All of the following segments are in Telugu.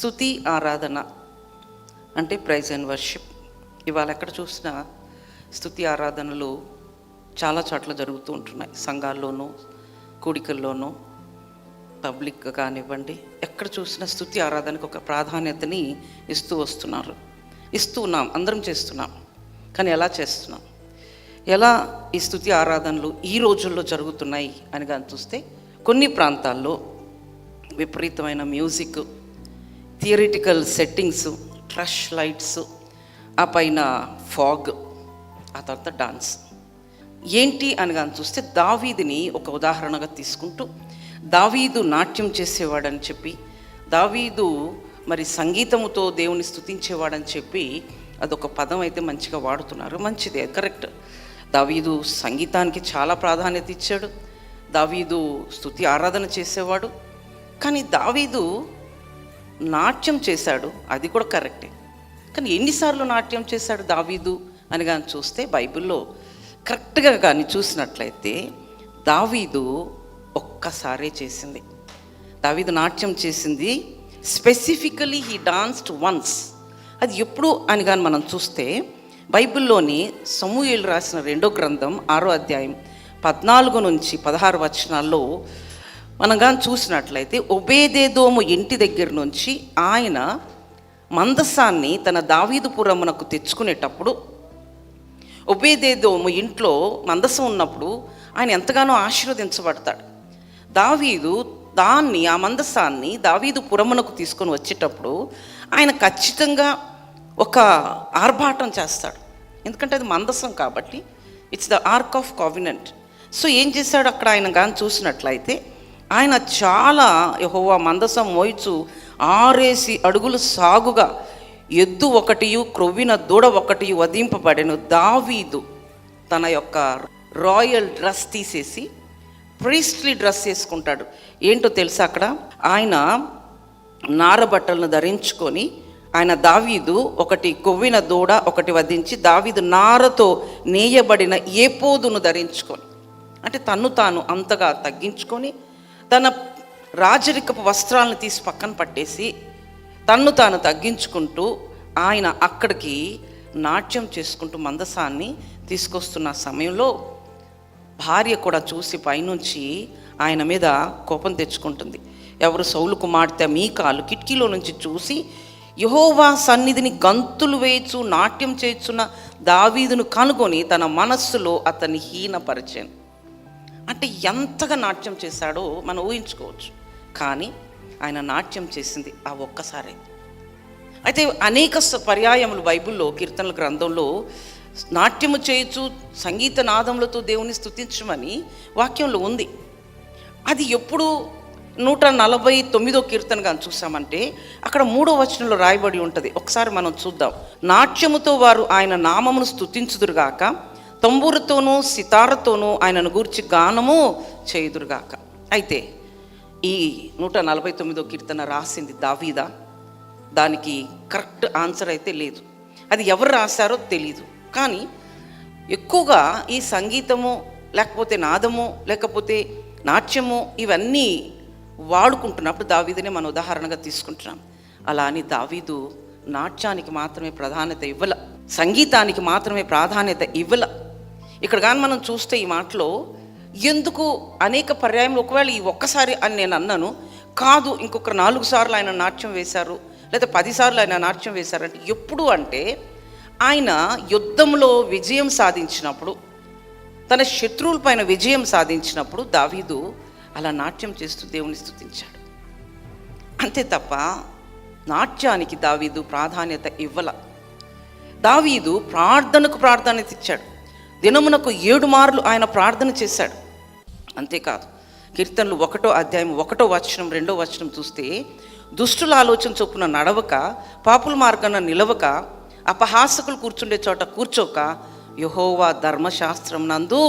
స్తుతి ఆరాధన అంటే ప్రైజ్ అండ్ వర్షిప్. ఇవాళ ఎక్కడ చూసినా స్తుతి ఆరాధనలు చాలా చోట్ల జరుగుతూ ఉంటున్నాయి. సంఘాల్లోనూ, కూడికల్లోనూ, పబ్లిక్ కానివ్వండి, ఎక్కడ చూసినా స్తుతి ఆరాధనకు ఒక ప్రాధాన్యతని ఇస్తూ ఉన్నాం, అందరం చేస్తున్నాం. కానీ ఎలా చేస్తున్నాం, ఎలా ఈ స్తుతి ఆరాధనలు ఈ రోజుల్లో జరుగుతున్నాయి అని కానీ చూస్తే కొన్ని ప్రాంతాల్లో విపరీతమైన music, theoretical settings, thrush lights, ఆ పైన ఫాగ్, ఆ తర్వాత డాన్స్. ఏంటి అని కానీ చూస్తే దావీదుని ఒక ఉదాహరణగా తీసుకుంటూ, దావీదు నాట్యం చేసేవాడని చెప్పి, దావీదు మరి సంగీతముతో దేవుని స్తుతించేవాడని చెప్పి అదొక పదం అయితే మంచిగా వాడుతున్నారు. మంచిదే, కరెక్ట్. దావీదు సంగీతానికి చాలా ప్రాధాన్యత ఇచ్చాడు. దావీదు స్తుతి ఆరాధన చేసేవాడు. కానీ దావీదు నాట్యం చేశాడు, అది కూడా కరెక్టే. కానీ ఎన్నిసార్లు నాట్యం చేశాడు దావీదు అని కానీ చూస్తే బైబిల్లో కరెక్ట్గా కానీ చూసినట్లయితే దావీదు ఒక్కసారే చేసింది. దావీదు నాట్యం చేసింది స్పెసిఫికలీ హీ డాన్స్డ్ వన్స్. అది ఎప్పుడు అని కానీ మనం చూస్తే బైబిల్లోని సమూయేలు రాసిన 2వ గ్రంథం 6వ అధ్యాయం 14 నుంచి 16 వచనాల్లో మనం కానీ చూసినట్లయితే, ఒబేదేదోము ఇంటి దగ్గర నుంచి ఆయన మందసాన్ని తన దావీదుపురమునకు తెచ్చుకునేటప్పుడు, ఒబేదేదోము ఇంట్లో మందసం ఉన్నప్పుడు ఆయన ఎంతగానో ఆశీర్వదించబడతాడు. దావీదు ఆ మందసాన్ని దావీదుపురమునకు తీసుకొని వచ్చేటప్పుడు ఆయన ఖచ్చితంగా ఒక ఆర్భాటం చేస్తాడు. ఎందుకంటే అది మందసం కాబట్టి, it's the ark of covenant. So ఏం చేశాడు అక్కడ ఆయన కానీ చూసినట్లయితే, ఆయన చాలా యెహోవా మందసం మోయిచు 6 అడుగులు సాగుగా ఎద్దు 1 క్రొవ్విన దూడ 1 వధింపబడెను. దావీదు తన యొక్క రాయల్ డ్రెస్ తీసేసి ప్రీస్ట్లీ డ్రెస్ వేసుకుంటాడు. ఏంటో తెలుసా, అక్కడ ఆయన నారబట్టలను ధరించుకొని, ఆయన దావీదు 1 కొవ్విన దూడ 1 వధించి, దావీదు నారతో నేయబడిన ఏపోదును ధరించుకొని, అంటే తన్ను తాను అంతగా తగ్గించుకొని తన రాజరికపు వస్త్రాలను తీసి పక్కన పట్టేసి తన్ను తాను తగ్గించుకుంటూ ఆయన అక్కడికి నాట్యం చేసుకుంటూ మందసాన్ని తీసుకొస్తున్న సమయంలో భార్య కూడా చూసి పైనుంచి ఆయన మీద కోపం తెచ్చుకుంటుంది. ఎవరు? సౌలు కుమార్తె మీకాలు కిటికీలో నుంచి చూసి యెహోవా సన్నిధిని గంతులు వేయచ్చు నాట్యం చేయుచున్న దావీదును కనుగొని తన మనస్సులో అతన్ని హీనపరిచాను. అంటే ఎంతగా నాట్యం చేశాడో మనం ఊహించుకోవచ్చు. కానీ ఆయన నాట్యం చేసింది ఆ ఒక్కసారే. అయితే అనేక పర్యాయములు బైబిల్లో, కీర్తనల గ్రంథంలో నాట్యము చేయొచ్చు, సంగీత నాదములతో దేవుని స్తుతించమని వాక్యంలో ఉంది. అది ఎప్పుడు 149వ కీర్తన కానీ చూసామంటే అక్కడ 3వ వచనంలో రాయబడి ఉంటుంది. ఒకసారి మనం చూద్దాం. నాట్యముతో వారు ఆయన నామమును స్తుతించుదురుగాక, తంబూరుతోనూ సితారతోనూ ఆయనను గూర్చి గానము చేయుదురుగాక. అయితే ఈ 149వ కీర్తన రాసింది దావీదా? దానికి కరెక్ట్ ఆన్సర్ అయితే లేదు. అది ఎవరు రాశారో తెలీదు. కానీ ఎక్కువగా ఈ సంగీతము, లేకపోతే నాదము, లేకపోతే నాట్యము, ఇవన్నీ వాడుకుంటున్నప్పుడు దావీదునే మనం ఉదాహరణగా తీసుకుంటున్నాం. అలా అని దావీదు నాట్యానికి మాత్రమే ప్రాధాన్యత ఇవ్వల, సంగీతానికి మాత్రమే ప్రాధాన్యత ఇవ్వల. ఇక్కడ కానీ మనం చూస్తే ఈ మాటలో ఎందుకు అనేక పర్యాయంలో, ఒకవేళ ఈ ఒక్కసారి అని నేను అన్నాను కాదు, ఇంకొక 4 సార్లు ఆయన నాట్యం వేశారు, లేదా 10 సార్లు ఆయన నాట్యం వేశారంటే ఎప్పుడు అంటే ఆయన యుద్ధంలో విజయం సాధించినప్పుడు, తన శత్రువుల పైన విజయం సాధించినప్పుడు దావీదు అలా నాట్యం చేస్తూ దేవుని స్తుతించాడు. అంతే తప్ప నాట్యానికి దావీదు ప్రాధాన్యత ఇవ్వల. దావీదు ప్రార్థనకు ప్రాధాన్యత ఇచ్చాడు. దినమునకు 7 మార్లు ఆయన ప్రార్థన చేశాడు. అంతేకాదు, కీర్తనలు 1వ అధ్యాయం 1వ వచనం 2వ వచనం చూస్తే, దుష్టుల ఆలోచన చొప్పున నడవక, పాపుల మార్గాన నిలవక, అపహాసకులు కూర్చుండే చోట కూర్చోక, యెహోవా ధర్మశాస్త్రం నందు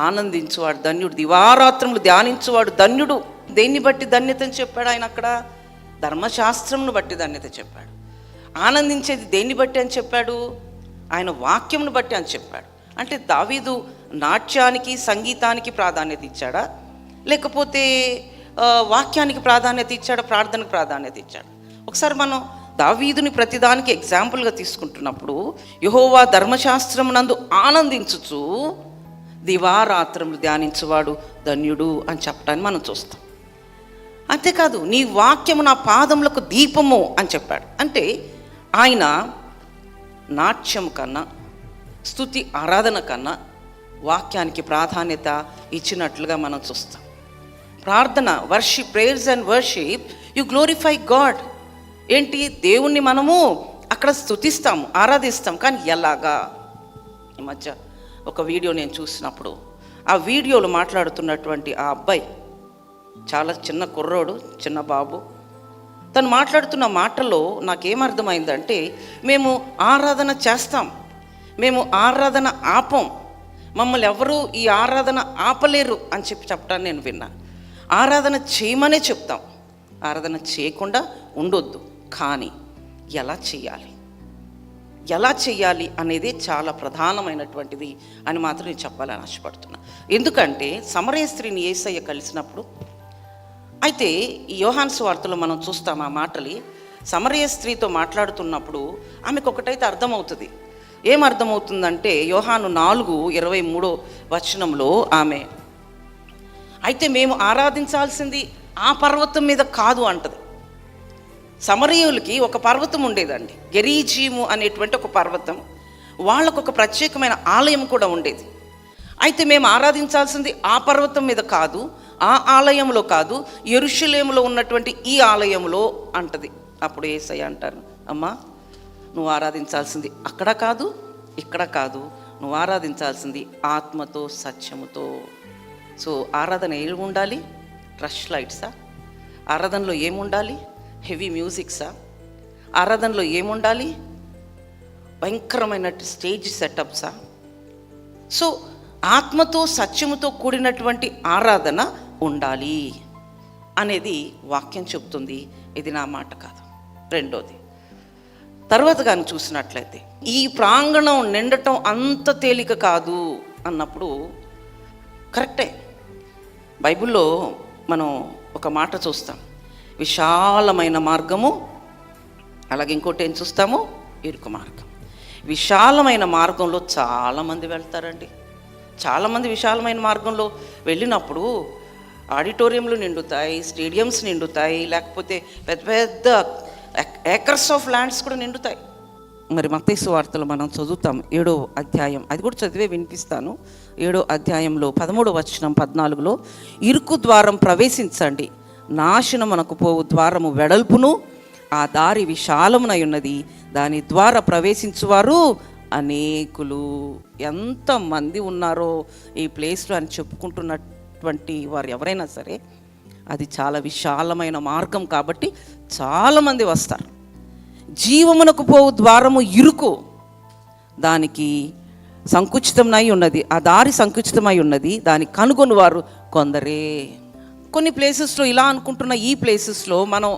ఆనందించువాడు ధన్యుడు, దివారాత్రములు ధ్యానించువాడు ధన్యుడు. దేన్ని బట్టి ధన్యతని చెప్పాడు ఆయన అక్కడ? ధర్మశాస్త్రంను బట్టి ధన్యత చెప్పాడు. ఆనందించేది దేన్ని బట్టి అని చెప్పాడు? ఆయన వాక్యంను బట్టి అని చెప్పాడు. అంటే దావీదు నాట్యానికి, సంగీతానికి ప్రాధాన్యత ఇచ్చాడా, లేకపోతే వాక్యానికి ప్రాధాన్యత ఇచ్చాడా, ప్రార్థనకు ప్రాధాన్యత ఇచ్చాడు? ఒకసారి మనం దావీదుని ప్రతిదానికి ఎగ్జాంపుల్గా తీసుకుంటున్నప్పుడు, యెహోవా ధర్మశాస్త్రమునందు ఆనందించుచు దివారాత్రములు ధ్యానించువాడు ధన్యుడు అని చెప్పడాన్ని మనం చూస్తాం. అంతేకాదు, నీ వాక్యము నా పాదములకు దీపము అని చెప్పాడు. అంటే ఆయన నాట్యం కన్నా, స్తుతి ఆరాధన కన్నా వాక్యానికి ప్రాధాన్యత ఇచ్చినట్లుగా మనం చూస్తాం. ప్రార్థన, worship, prayers and worship, you glorify God. ఏంటి, దేవుణ్ణి మనము అక్కడ స్తుతిస్తాము, ఆరాధిస్తాం. కానీ ఎలాగా? ఈ మధ్య ఒక వీడియో నేను చూసినప్పుడు, ఆ వీడియోలో మాట్లాడుతున్నటువంటి ఆ అబ్బాయి, చాలా చిన్న కుర్రోడు, చిన్న బాబు, తను మాట్లాడుతున్న మాటల్లో నాకేమర్థమైందంటే, మేము ఆరాధన చేస్తాం, మేము ఆరాధన ఆపం, మమ్మల్ని ఎవరూ ఈ ఆరాధన ఆపలేరు అని చెప్పటాన్ని నేను విన్నా. ఆరాధన చేయమనే చెప్తాం, ఆరాధన చేయకుండా ఉండొద్దు. కానీ ఎలా చేయాలి, ఎలా చేయాలి అనేది చాలా ప్రధానమైనటువంటిది అని మాత్రం నేను చెప్పాలని ఆశపడుతున్నా. ఎందుకంటే సమరయ స్త్రీని యేసయ్య కలిసినప్పుడు, అయితే ఈ యోహాను సువార్తలో మనం చూస్తాం ఆ మాటలు. సమరయ స్త్రీతో మాట్లాడుతున్నప్పుడు ఆమెకు ఒకటైతే అర్థమవుతుంది. ఏం అర్థమవుతుందంటే, యోహాను 4:23 ఆమె, అయితే మేము ఆరాధించాల్సింది ఆ పర్వతం మీద కాదు అంటది. సమరయులకి ఒక పర్వతం ఉండేదండి, గెరీజీము అనేటువంటి ఒక పర్వతం. వాళ్ళకు ఒక ప్రత్యేకమైన ఆలయం కూడా ఉండేది. అయితే మేము ఆరాధించాల్సింది ఆ పర్వతం మీద కాదు, ఆ ఆలయంలో కాదు, యెరూషలేములో ఉన్నటువంటి ఈ ఆలయంలో అంటది. అప్పుడు యేసయ్య అంటారు, అమ్మా, నువ్వు ఆరాధించాల్సింది అక్కడ కాదు, ఇక్కడ కాదు, నువ్వు ఆరాధించాల్సింది ఆత్మతో సత్యముతో. సో ఆరాధన ఏమి ఉండాలి? రష్ లైట్సా? ఆరాధనలో ఏముండాలి? హెవీ మ్యూజిక్సా? ఆరాధనలో ఏముండాలి? భయంకరమైన స్టేజ్ సెటప్సా? సో ఆత్మతో సత్యముతో కూడినటువంటి ఆరాధన ఉండాలి అనేది వాక్యం చెప్తుంది. ఇది నా మాట కాదు. రెండోది, తర్వాత కానీ చూసినట్లయితే, ఈ ప్రాంగణం నిండటం అంత తేలిక కాదు అన్నప్పుడు కరెక్టే. బైబిల్లో మనం ఒక మాట చూస్తాం, విశాలమైన మార్గము, అలాగే ఇంకోటి ఏం చూస్తాము, ఇరుకు మార్గం. విశాలమైన మార్గంలో చాలామంది వెళ్తారండి. చాలామంది విశాలమైన మార్గంలో వెళ్ళినప్పుడు ఆడిటోరియంలు నిండుతాయి, స్టేడియంస్ నిండుతాయి, లేకపోతే పెద్ద పెద్ద ఏకర్స్ ఆఫ్ ల్యాండ్స్ కూడా నిండుతాయి. మరి మత్తయి సువార్తలు మనం చదువుతాం 7వ అధ్యాయం, అది కూడా చదివే వినిపిస్తాను. 7వ అధ్యాయంలో 13వ 14 ఇరుకు ద్వారం ప్రవేశించండి, నాశనమునకు పోవు ద్వారము వెడల్పును, ఆ దారి విశాలమునై ఉన్నది, దాని ద్వారా ప్రవేశించువారు అనేకులు. ఎంతమంది ఉన్నారో ఈ ప్లేస్లో అని చెప్పుకుంటున్నటువంటి వారు ఎవరైనా సరే, అది చాలా విశాలమైన మార్గం కాబట్టి చాలామంది వస్తారు. జీవమునకు పోవు ద్వారము ఇరుకు, దానికి సంకుచితమై ఉన్నది, ఆ దారి సంకుచితమై ఉన్నది, దాన్ని కనుగొని వారు కొందరే. కొన్ని ప్లేసెస్లో ఇలా అనుకుంటున్న ఈ ప్లేసెస్లో మనం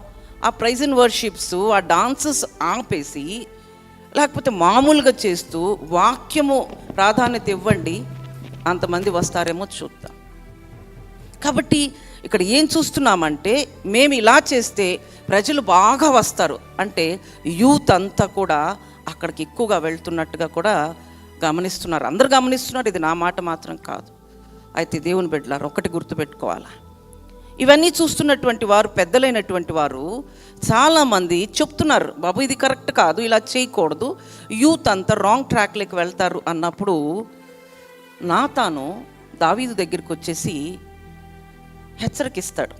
ఆ ప్రైజ్ అండ్ వర్షిప్స్, ఆ డాన్సెస్ ఆపేసి, లేకపోతే మామూలుగా చేస్తూ వాక్యము ప్రాధాన్యత ఇవ్వండి, అంతమంది వస్తారేమో చూద్దాం. కాబట్టి ఇక్కడ ఏం చూస్తున్నామంటే, మేము ఇలా చేస్తే ప్రజలు బాగా వస్తారు అంటే యూత్ అంతా కూడా అక్కడికి ఎక్కువగా వెళ్తున్నట్టుగా కూడా గమనిస్తున్నారు. అందరూ గమనిస్తున్నారు, ఇది నా మాట మాత్రం కాదు. అయితే దేవుని బిడ్డలారా, ఒకటి గుర్తుపెట్టుకోవాలా, ఇవన్నీ చూస్తున్నటువంటి వారు, పెద్దలైనటువంటి వారు చాలామంది చెప్తున్నారు, బాబు ఇది కరెక్ట్ కాదు, ఇలా చేయకూడదు, యూత్ అంతా రాంగ్ ట్రాక్లోకి వెళ్తారు అన్నప్పుడు నాతాను దావీదు దగ్గరికి వచ్చేసి హెచ్చరికిస్తాడు.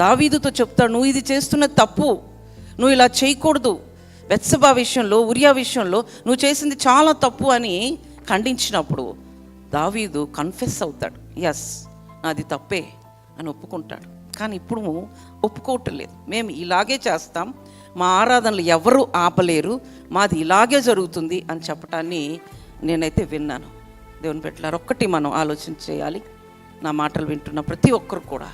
దావీదుతో చెప్తాడు, నువ్వు ఇది చేస్తున్న తప్పు, నువ్వు ఇలా చేయకూడదు, బెత్షెబా విషయంలో, ఉరియా విషయంలో నువ్వు చేసింది చాలా తప్పు అని ఖండించినప్పుడు దావీదు కన్ఫెస్ అవుతాడు, ఎస్ నాది తప్పే అని ఒప్పుకుంటాడు. కానీ ఇప్పుడు ఒప్పుకోవట్లేదు, మేము ఇలాగే చేస్తాం, మా ఆరాధనలు ఎవరు ఆపలేరు, మాది ఇలాగే జరుగుతుంది అని చెప్పటాన్ని నేనైతే విన్నాను. దేవుని బిడ్డలారా, ఒక్కటి మనం ఆలోచన చేయాలి, నా మాటలు వింటున్న ప్రతి ఒక్కరు కూడా,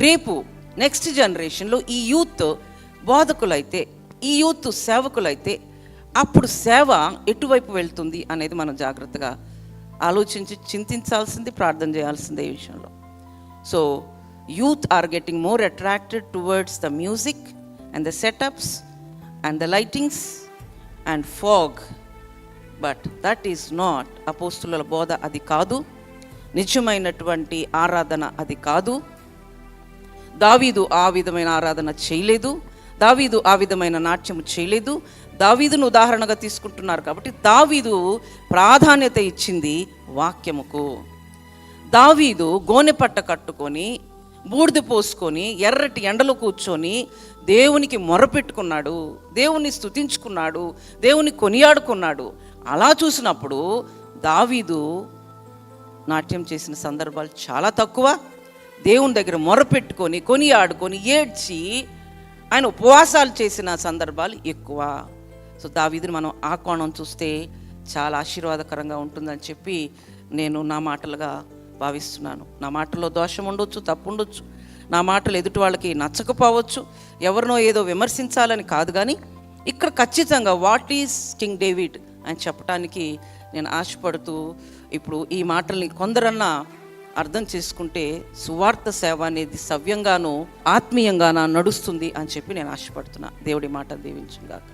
రేపు నెక్స్ట్ జనరేషన్లో ఈ యూత్ బోధకులైతే, ఈ యూత్ సేవకులైతే, అప్పుడు సేవ ఎటువైపు వెళ్తుంది అనేది మనం జాగ్రత్తగా ఆలోచించి చింతించాల్సింది, ప్రార్థన చేయాల్సిందే ఈ విషయంలో. So youth are getting more attracted towards the music and the setups and the lightings and fog, but that is not అపోస్తుల బోధ. అది కాదు నిజమైనటువంటి ఆరాధన, అది కాదు. దావీదు ఆ విధమైన ఆరాధన చేయలేదు, దావీదు ఆ విధమైన నాట్యము చేయలేదు. దావీదును ఉదాహరణగా తీసుకుంటున్నారు కాబట్టి దావీదు ప్రాధాన్యత ఇచ్చింది వాక్యముకు. దావీదు గోనె పట్ట కట్టుకొని బూడిద పోసుకొని ఎర్రటి ఎండలో కూర్చొని దేవునికి మొరపెట్టుకున్నాడు, దేవుని స్తుతించుకున్నాడు, దేవుని కొనియాడుకున్నాడు. అలా చూసినప్పుడు దావీదు నాట్యం చేసిన సందర్భాలు చాలా తక్కువ. దేవుని దగ్గర మొరపెట్టుకొని కొనియాడుకొని ఏడ్చి ఆయన ఉపవాసాలు చేసిన సందర్భాలు ఎక్కువ. సో దావీదుని మనం ఆ కోణం చూస్తే చాలా ఆశీర్వాదకరంగా ఉంటుందని చెప్పి నేను నా మాటలుగా భావిస్తున్నాను. నా మాటల్లో దోషం ఉండొచ్చు, తప్పు ఉండొచ్చు, నా మాటలు ఎదుటి వాళ్ళకి నచ్చకపోవచ్చు, ఎవరినో ఏదో విమర్శించాలని కాదు, కానీ ఇక్కడ ఖచ్చితంగా వాట్ ఈజ్ కింగ్ డేవిడ్ అని చెప్పడానికి నేను ఆశపడుతూ ఇప్పుడు ఈ మాటల్ని కొందరన్నా అర్థం చేసుకుంటే సువార్త సేవ అనేది సవ్యంగాను ఆత్మీయంగాను నడుస్తుంది అని చెప్పి నేను ఆశపడుతున్నా. దేవుడి మాట దీవించుగాక.